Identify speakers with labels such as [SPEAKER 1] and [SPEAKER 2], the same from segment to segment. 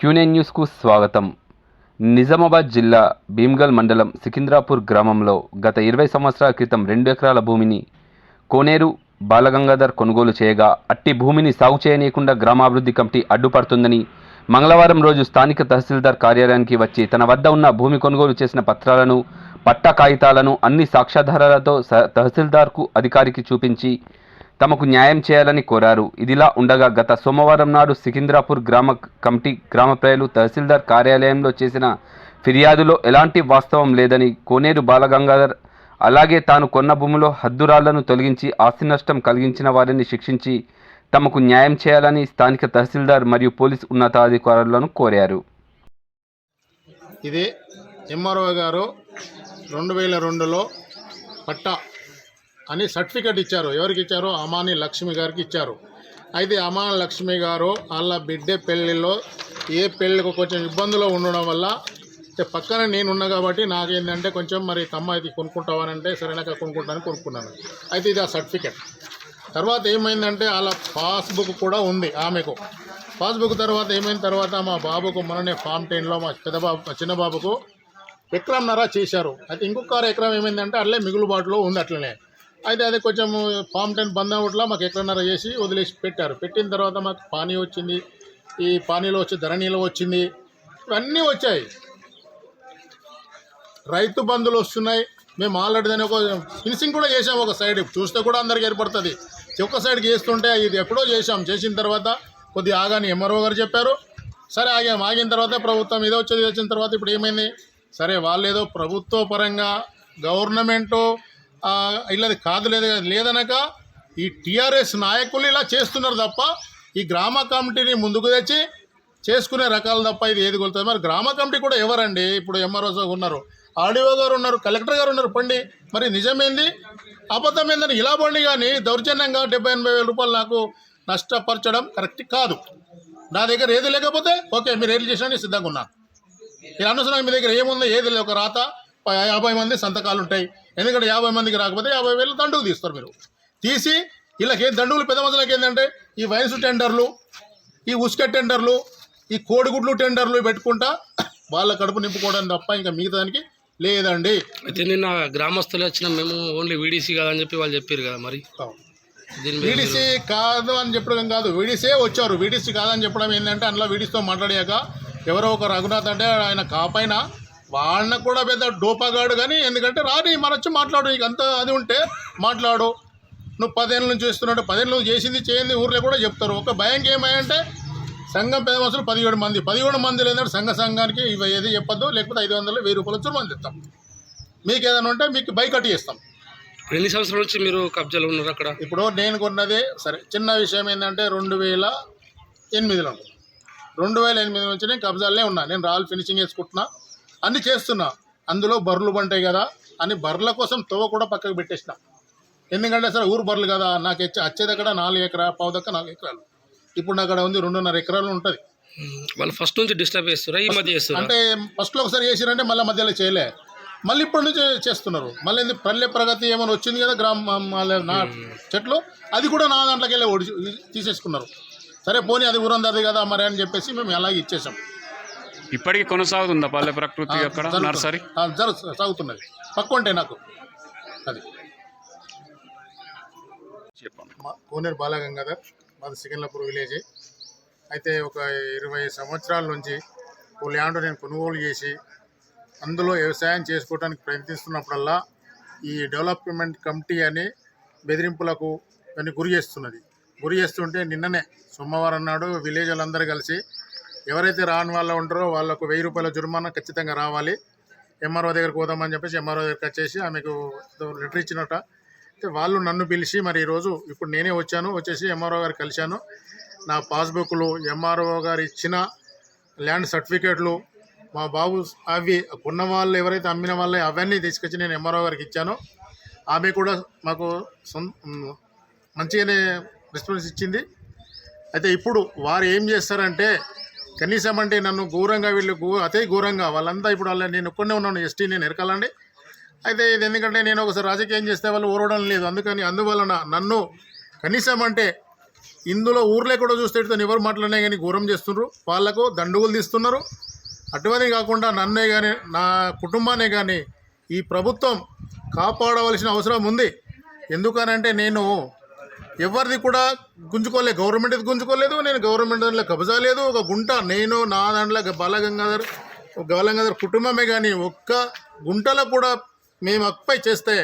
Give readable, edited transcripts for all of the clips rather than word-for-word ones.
[SPEAKER 1] Quinine న్యూస్కు స్వాగతం. నిజామాబాద్ జిల్లా భీమ్గల్ మండలం సికింద్రాపూర్ గ్రామంలో గత 20 సంవత్సరాల క్రితం 2 ఎకరాల భూమిని కోనేరు బాలగంగాధర్ కొనుగోలు చేయగా అట్టి భూమిని సాగు చేయనీయకుండా గ్రామాభివృద్ధి కమిటీ అడ్డుపడుతుందని మంగళవారం రోజు స్థానిక తహసీల్దార్ కార్యాలయానికి వచ్చి తన వద్ద ఉన్న భూమి కొనుగోలు చేసిన పత్రాలను, పట్టా కాగితాలను అన్ని సాక్ష్యాధారాలతో తహసీల్దార్కు అధికారికి చూపించి తమకు న్యాయం చేయాలని కోరారు. ఇదిలా ఉండగా గత సోమవారం నాడు సికింద్రాపూర్ గ్రామ కమిటీ గ్రామ ప్రజలు తహసీల్దార్ కార్యాలయంలో చేసిన ఫిర్యాదులో ఎలాంటి వాస్తవం లేదని, కోనేరు బాలగంగాధర్ అలాగే తాను కొన్న భూమిలో హద్దురాళ్లను తొలగించి ఆస్తి నష్టం కలిగించిన వారిని శిక్షించి తమకు న్యాయం చేయాలని స్థానిక తహసీల్దార్ మరియు పోలీసు ఉన్నతాధికారులను కోరారు.
[SPEAKER 2] ఇది ఎంఆర్ఓ గారు 2002లో పట్టా అని సర్టిఫికేట్ ఇచ్చారు. ఎవరికి ఇచ్చారు? అమాని లక్ష్మి గారికి ఇచ్చారు. అయితే అమాని లక్ష్మి గారు వాళ్ళ బిడ్డే పెళ్ళిలో ఏ పెళ్ళికి కొంచెం ఇబ్బందులు ఉండడం వల్ల పక్కన నేను ఉన్నా కాబట్టి నాకేంటంటే కొంచెం మరి అమ్మాయి కొనుక్కుంటావనంటే సరైనగా కొనుక్కున్నాను. అయితే ఇది ఆ సర్టిఫికేట్. తర్వాత ఏమైందంటే వాళ్ళ పాస్బుక్ కూడా ఉంది ఆమెకు. పాస్బుక్ తర్వాత ఏమైన తర్వాత మా బాబుకు మొన్ననే ఫామ్ 10లో మా చిన్న బాబుకు ఎకరంన్నర చేశారు. అయితే ఇంకొక ఎకరం ఏమైందంటే అట్లే మిగులుబాటులో ఉంది అట్లనే. అయితే అది కొంచెం ఫామ్ 10 బంద్ అవుట్లా మాకు ఎకరన్నర చేసి వదిలేసి పెట్టారు. పెట్టిన తర్వాత మాకు పానీ వచ్చింది, ఈ పానీలో వచ్చి ధరణిలో వచ్చింది, ఇవన్నీ వచ్చాయి. రైతు బంధులు వస్తున్నాయి. మేము ఆల్రెడీ దాన్ని ఒక ఫినిషింగ్ కూడా చేసాము. ఒక సైడ్ చూస్తే కూడా అందరికి ఏర్పడుతుంది. ఒక సైడ్కి చేస్తుంటే ఇది ఎప్పుడో చేసిన తర్వాత కొద్దిగా ఆగాని ఎంఆర్ఓ గారు చెప్పారు. సరే ఆగిన తర్వాత ప్రభుత్వం ఇదే వచ్చిన తర్వాత ఇప్పుడు ఏమైంది? సరే వాళ్ళు ఏదో ప్రభుత్వ పరంగా గవర్నమెంటు ఇలాది కాదు లేదనక ఈ టీఆర్ఎస్ నాయకులు ఇలా చేస్తున్నారు తప్ప ఈ గ్రామ కమిటీని ముందుకు తెచ్చి చేసుకునే రకాలు తప్ప ఇది ఏది కొలుతుంది. మరి గ్రామ కమిటీ కూడా ఎవరండి? ఇప్పుడు ఎంఆర్ఓ ఉన్నారు, ఆర్డీఓ గారు ఉన్నారు, కలెక్టర్ గారు ఉన్నారు. పండి మరి నిజమేంది అబద్ధం ఏందని ఇలా పండి. కానీ దౌర్జన్యంగా 70-80 వేల రూపాయలు నాకు నష్టపరచడం కరెక్ట్ కాదు. నా దగ్గర ఏది లేకపోతే ఓకే మీరు ఏది చేసినా సిద్ధంగా ఉన్నాను. నేను అనవసరంగా మీ దగ్గర ఏముందో ఏది లేదు. ఒక రాత 50 మంది సంతకాలు ఉంటాయి. ఎందుకంటే 50 మందికి రాకపోతే 50,000 దండుకు తీస్తారు. మీరు తీసి వీళ్ళకి దండుగులు పెద్ద మనుషులకి ఏంటంటే ఈ వయసు టెండర్లు, ఈ ఉసుక టెండర్లు, ఈ కోడిగుడ్లు టెండర్లు పెట్టుకుంటా వాళ్ళ కడుపు నింపుకోవడం తప్ప ఇంకా మిగతా దానికి లేదండి.
[SPEAKER 3] అయితే నిన్న గ్రామస్తులు వచ్చిన మేము ఓన్లీ వీడీసీ కాదని చెప్పి వాళ్ళు చెప్పారు కదా. మరి
[SPEAKER 2] వీడీసీ కాదు అని చెప్పడం కాదు, వీడీసీ వచ్చారు. వీడీసీ కాదని చెప్పడం ఏంటంటే అందులో వీడీసీతో మాట్లాడాక ఎవరో ఒక రఘునాథ్ అంటే ఆయన కాపైన వాళ్ళని కూడా పెద్ద డోపాగాడు. కానీ ఎందుకంటే రాని మనొచ్చి మాట్లాడు, నీకు అంత అది ఉంటే మాట్లాడు. నువ్వు 10 ఏళ్ళ నుంచి చేస్తున్నాడు, 10 ఏళ్ళు నువ్వు చేసింది చేయండి ఊర్లో కూడా చెప్తారు. ఒక భయంకి ఏమంటే సంఘం పెద్ద మనుషులు 17 మంది లేదంటే సంఘానికి ఇవి ఏది చెప్పొద్దు, లేకపోతే 500 1000 రూపాయలు చురుమని చెప్తాం. మీకు ఏదైనా ఉంటే మీకు బైకట్టి చేస్తాం.
[SPEAKER 3] ఎన్ని సంవత్సరాల నుంచి మీరు కబ్జాలు ఉన్నారు అక్కడ?
[SPEAKER 2] ఇప్పుడు నేను కొన్నది సరే చిన్న విషయం ఏంటంటే 2008లో 2008 నుంచి నేను కబ్జాలనే ఉన్నా. నేను రాళ్ళు ఫినిషింగ్ వేసుకుంటున్నా, అన్నీ చేస్తున్నా. అందులో బర్రెలు పంటాయి కదా అని బర్రెల కోసం తోవ కూడా పక్కకు పెట్టేసిన. ఎందుకంటే సరే ఊరు బర్రెలు కదా, నాకు వచ్చేదక్కడ 4 ఎకరా 4 ఎకరాలు. ఇప్పుడు అక్కడ ఉంది 2.5 ఎకరాలు ఉంటుంది.
[SPEAKER 3] వాళ్ళు ఫస్ట్ నుంచి డిస్టర్బ్ చేస్తారా ఈ మధ్య చేస్తారు? అంటే
[SPEAKER 2] ఫస్ట్లో ఒకసారి చేసిరంటే మళ్ళీ మధ్యలో చేయలే, మళ్ళీ ఇప్పటి నుంచి చేస్తున్నారు. మళ్ళీ పల్లె ప్రగతి ఏమైనా వచ్చింది కదా నా చెట్లు, అది కూడా నా దాంట్లోకి వెళ్ళి తీసేసుకున్నారు. సరే పోనీ అది ఊరందది కదా మరి అని చెప్పేసి మేము అలాగే ఇచ్చేసాం.
[SPEAKER 4] ఇప్పటికీ కొనసాగుతుందా పల్లె ప్రకృతి అక్కడ నర్సరీ?
[SPEAKER 2] సాగుతున్నది పక్క ఉంటే నాకు అది కోనేరు బాలగంగాధర్, మాది సికింద్రాపూర్ విలేజ్. అయితే ఒక 20 సంవత్సరాల నుంచి ఓ ల్యాండ్ నేను కొనుగోలు చేసి అందులో వ్యవసాయం చేసుకోవడానికి ప్రయత్నిస్తున్నప్పుడల్లా ఈ డెవలప్మెంట్ కమిటీ అని బెదిరింపులకు దాన్ని గురి చేస్తుంటే నిన్ననే సోమవారం నాడు విలేజ్ వాళ్ళందరూ కలిసి ఎవరైతే రాని వాళ్ళు ఉంటారో వాళ్ళకు 1000 రూపాయల జుర్మానా ఖచ్చితంగా రావాలి, ఎంఆర్ఓ దగ్గరకు పోదామని చెప్పేసి ఎంఆర్ఓ దగ్గరికి వచ్చేసి ఆమెకు లెటర్ ఇచ్చినట్ట. అయితే వాళ్ళు నన్ను పిలిచి మరి ఈరోజు ఇప్పుడు నేనే వచ్చేసి ఎంఆర్ఓ గారు కలిశాను. నా పాస్బుక్లు, ఎంఆర్ఓ గారు ఇచ్చిన ల్యాండ్ సర్టిఫికేట్లు, మా బాబు అవి కొన్న వాళ్ళు ఎవరైతే అమ్మిన వాళ్ళే అవన్నీ తీసుకొచ్చి నేను ఎంఆర్ఓ గారికి ఇచ్చాను. ఆమె కూడా మాకు మంచిగానే రెస్పాన్స్ ఇచ్చింది. అయితే ఇప్పుడు వారు ఏం చేస్తారంటే కనీసం అంటే నన్ను ఘోరంగా వీళ్ళు అతి ఘోరంగా వాళ్ళంతా ఇప్పుడు నేను ఒక్కనే ఉన్నాను, ఎస్టీ, నేను ఎరకాలండి. అయితే ఇది ఎందుకంటే నేను ఒకసారి రాజకీయం చేస్తే వాళ్ళు ఓరవడం లేదు, అందువలన నన్ను కనీసం అంటే ఇందులో ఊర్లో కూడా చూస్తే ఇట్లా ఎవరు మాట్లాడినా కానీ ఘోరం చేస్తున్నారు, వాళ్ళకు దండుగులు తీస్తున్నారు. అటువంటిది కాకుండా నన్నే కానీ నా కుటుంబాన్ని కానీ ఈ ప్రభుత్వం కాపాడవలసిన అవసరం ఉంది. ఎందుకనంటే నేను ఎవరిది కూడా గుంజుకోలేదు, గవర్నమెంట్ గుంజుకోలేదు, నేను గవర్నమెంట్ దాంట్లో కబ్జా లేదు. ఒక గుంట నేను నా దాంట్లో బాలగంగాధర్ కుటుంబమే కానీ ఒక్క గుంటలో కూడా మేము అక్పై చేస్తే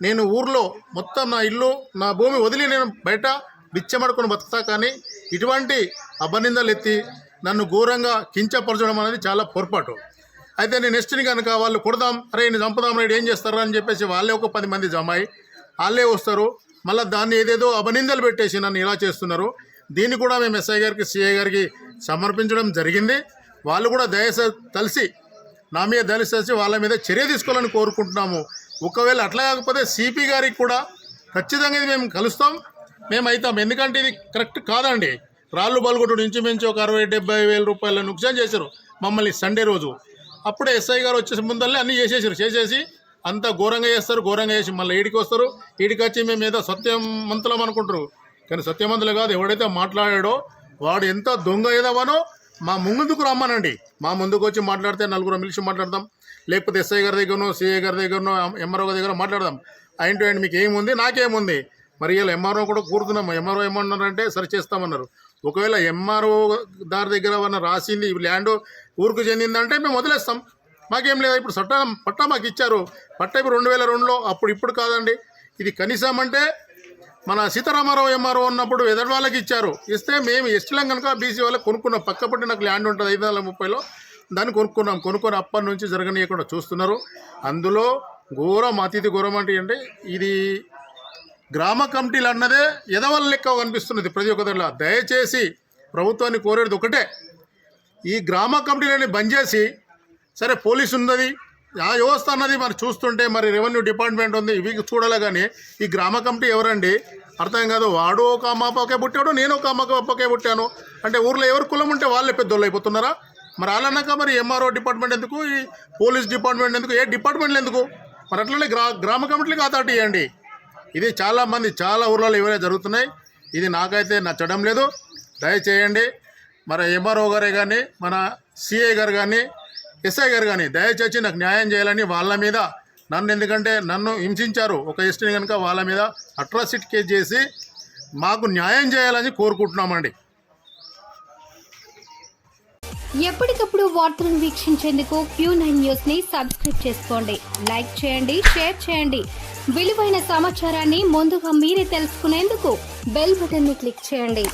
[SPEAKER 2] నేను ఊర్లో మొత్తం నా ఇల్లు నా భూమి వదిలి నేను బయట బిచ్చమడుకొని బతుకుతా. కానీ ఇటువంటి అపనిందలు ఎత్తి నన్ను ఘోరంగా కించపరచడం అనేది చాలా పొరపాటు. అయితే నేను నెక్స్ట్ని కనుక వాళ్ళు కొడదాం, అరే నేను చంపుదాం రైడ్ ఏం చేస్తారా అని చెప్పేసి వాళ్ళే ఒక 10 మంది జమాయి వాళ్ళే వస్తారు. మళ్ళీ దాన్ని ఏదేదో అపనిందలు పెట్టేసి నన్ను ఇలా చేస్తున్నారు. దీన్ని కూడా మేము ఎస్ఐ గారికి సిఐ గారికి సమర్పించడం జరిగింది. వాళ్ళు కూడా దయచేసి నా మీద దయచేసి వాళ్ళ మీద చర్య తీసుకోవాలని కోరుకుంటున్నాము. ఒకవేళ అట్లా కాకపోతే సిపి గారికి కూడా ఖచ్చితంగా ఇది మేము కలుస్తాం, మేము అవుతాం. ఎందుకంటే ఇది కరెక్ట్ కాదండి. రాళ్ళు బల్గొట్టు ఇంచుమించు ఒక 60-70 వేల రూపాయల నుక్సాన్ చేశారు మమ్మల్ని సండే రోజు. అప్పుడే ఎస్ఐ గారు వచ్చేసి ముందల్లే అన్నీ చేసేసి అంత ఘోరంగా చేస్తారు. ఘోరంగా చేసి మళ్ళీ ఈడికి వస్తారు. ఈడికి వచ్చి మేము ఏదో సత్యవంతులం అనుకుంటారు, కానీ సత్యవంతులు కాదు. ఎవడైతే మాట్లాడాడో వాడు ఎంత దొంగ ఏదవానో మా ముందుకు రమ్మనండి. మా ముందుకు వచ్చి మాట్లాడితే నలుగురు పిలిచి మాట్లాడదాం, లేకపోతే ఎస్ఐ గారి దగ్గరనో సిఐ గారి దగ్గరనో ఎంఆర్ఓ దగ్గర మాట్లాడదాం. అయిన టు మీకు ఏముంది నాకేముంది. మరి ఇలా ఎంఆర్ఓ కూడా కూరుతున్నాము. ఎంఆర్ఓ ఏమన్నారంటే సరి చేస్తామన్నారు. ఒకవేళ ఎంఆర్ఓ దారి దగ్గర ఏమన్నా రాసింది ల్యాండ్ ఊరికి చెందిందంటే మేము వదిలేస్తాం, మాకేం లేదా. ఇప్పుడు పట్టా మాకు ఇచ్చారు. పట్టా ఇప్పుడు 2002లో, ఇప్పుడు కాదండి. ఇది కనీసం అంటే మన సీతారామారావు ఎంఆర్ఓ ఉన్నప్పుడు ఎదటి వాళ్ళకి ఇచ్చారు. ఇస్తే మేము ఎస్టీలం కనుక బీసీ వాళ్ళకి కొనుక్కున్నాం. పక్కపట్టి నాకు ల్యాండ్ ఉంటుంది 530లో, దాన్ని కొనుక్కొని అప్పటి నుంచి జరగనీయకుండా చూస్తున్నారు. అందులో ఘోరం అతిథి ఘోరం అంటే ఇది గ్రామ కమిటీలు అన్నదే ఎదవల లెక్క కనిపిస్తున్నది ప్రతి ఒక్క దగ్గర. దయచేసి ప్రభుత్వాన్ని కోరేది ఒకటే, ఈ గ్రామ కమిటీలని బంద్ చేసి, సరే పోలీసు ఉన్నది ఆ వ్యవస్థ అన్నది మరి చూస్తుంటే మరి రెవెన్యూ డిపార్ట్మెంట్ ఉంది, ఇవి చూడాలి. కానీ ఈ గ్రామ కమిటీ ఎవరండి అర్థం కాదు. వాడు ఒక అమ్మపకే పుట్టాడు, నేను ఒక అమ్మపకే పుట్టాను అంటే ఊర్లో ఎవరు కులం ఉంటే వాళ్ళే పెద్దోళ్ళు అయిపోతున్నారా? మరి అలాన్నాక మరి ఎంఆర్ఓ డిపార్ట్మెంట్ ఎందుకు, ఈ పోలీస్ డిపార్ట్మెంట్ ఎందుకు, ఏ డిపార్ట్మెంట్లు ఎందుకు? మరి అట్లనే గ్రామ కమిటీలకు అథారిటీ ఇవ్వండి. ఇది చాలా ఊర్లలో ఎవరైనా జరుగుతున్నాయి. ఇది నాకైతే నచ్చడం లేదు. దయచేయండి మరి ఎంఆర్ఓ గారే కానీ మన సిఐ గారు కానీ ఎస్ఐ గారు కానీ దయచేసి నాకు న్యాయం చేయాలని వాళ్ళ మీద ఎందుకంటే నన్ను హింసించారు ఒక ఎస్టీని కనుక, వాళ్ళ మీద అట్రాసిటీ కేసు చేసి మాకు న్యాయం చేయాలని కోరుకుంటున్నామండి.
[SPEAKER 5] ఎప్పటికప్పుడు వార్తలను వీక్షించేందుకు Q9 న్యూస్ ని సబ్స్క్రైబ్ చేసుకోండి, లైక్ చేయండి, షేర్ చేయండి. విలువైన సమాచారాన్ని ముందుగా మీరే తెలుసుకునేందుకు బెల్ బటన్ ని క్లిక్ చేయండి.